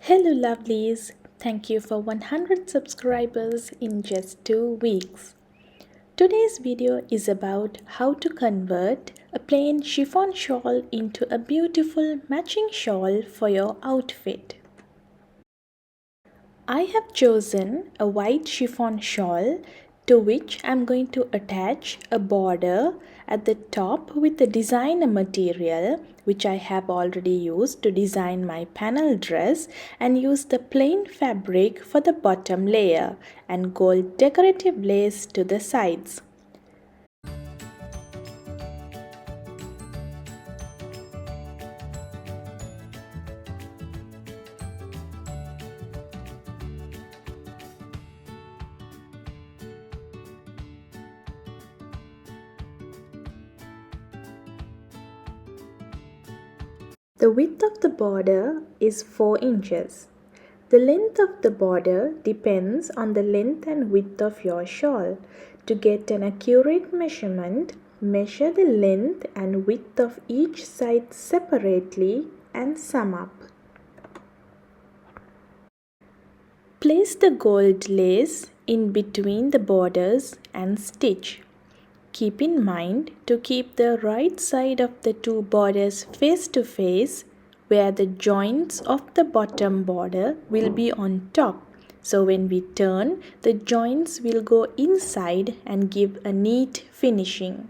Hello lovelies, thank you for 100 subscribers in just 2 weeks. Today's video is about how to convert a plain chiffon shawl into a beautiful matching shawl for your outfit. I have chosen a white chiffon shawl to which I am going to attach a border at the top with the designer material which I have already used to design my panel dress, and use the plain fabric for the bottom layer and gold decorative lace to the sides. The width of the border is 4 inches. The length of the border depends on the length and width of your shawl. To get an accurate measurement, measure the length and width of each side separately and sum up. Place the gold lace in between the borders and stitch. Keep in mind to keep the right side of the two borders face to face, where the joints of the bottom border will be on top. So when we turn, the joints will go inside and give a neat finishing.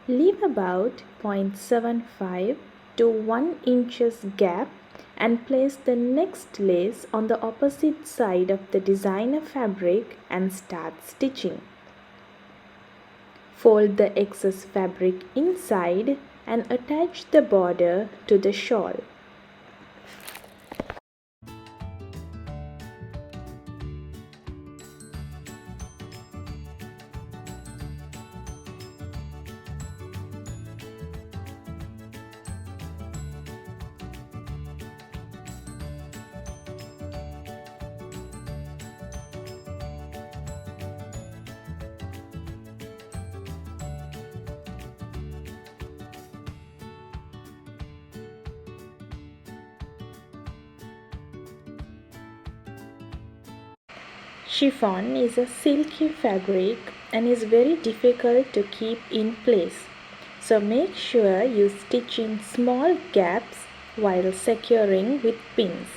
Leave about 0.75 to 1 inches gap and place the next lace on the opposite side of the designer fabric and start stitching. Fold the excess fabric inside and attach the border to the shawl. Chiffon is a silky fabric and is very difficult to keep in place. So make sure you stitch in small gaps while securing with pins.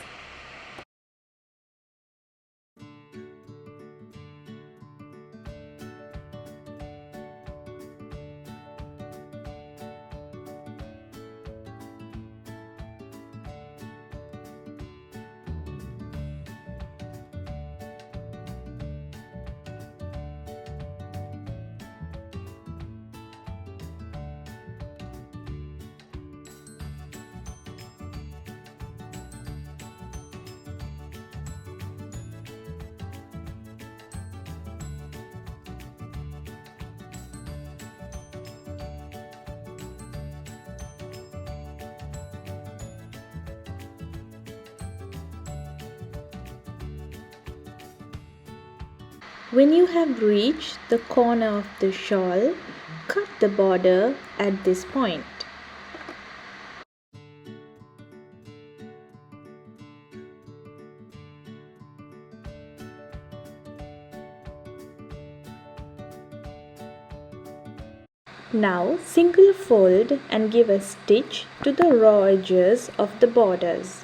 When you have reached the corner of the shawl, cut the border at this point. Now single fold and give a stitch to the raw edges of the borders.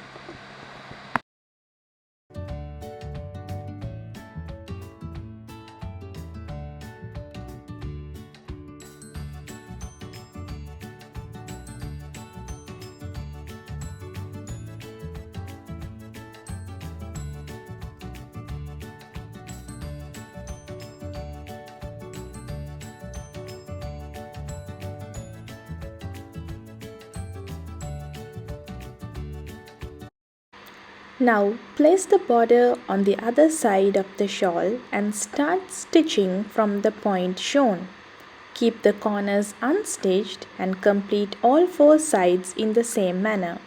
Now place the border on the other side of the shawl and start stitching from the point shown. Keep the corners unstitched and complete all 4 sides in the same manner.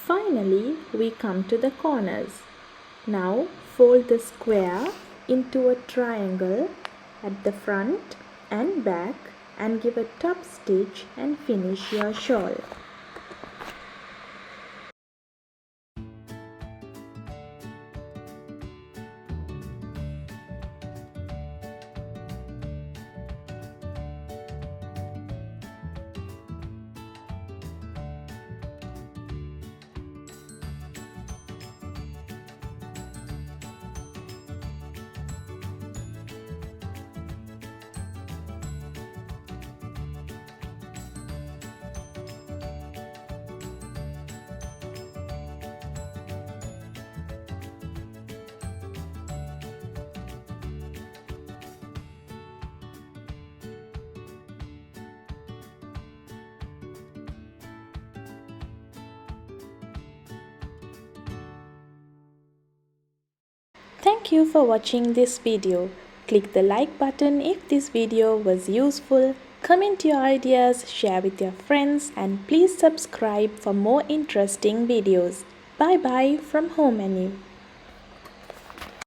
Finally, we come to the corners. Now fold the square into a triangle at the front and back and give a top stitch and finish your shawl. Thank you for watching this video. Click the like button if this video was useful. Comment your ideas, share with your friends, and please subscribe for more interesting videos. Bye bye from home menu.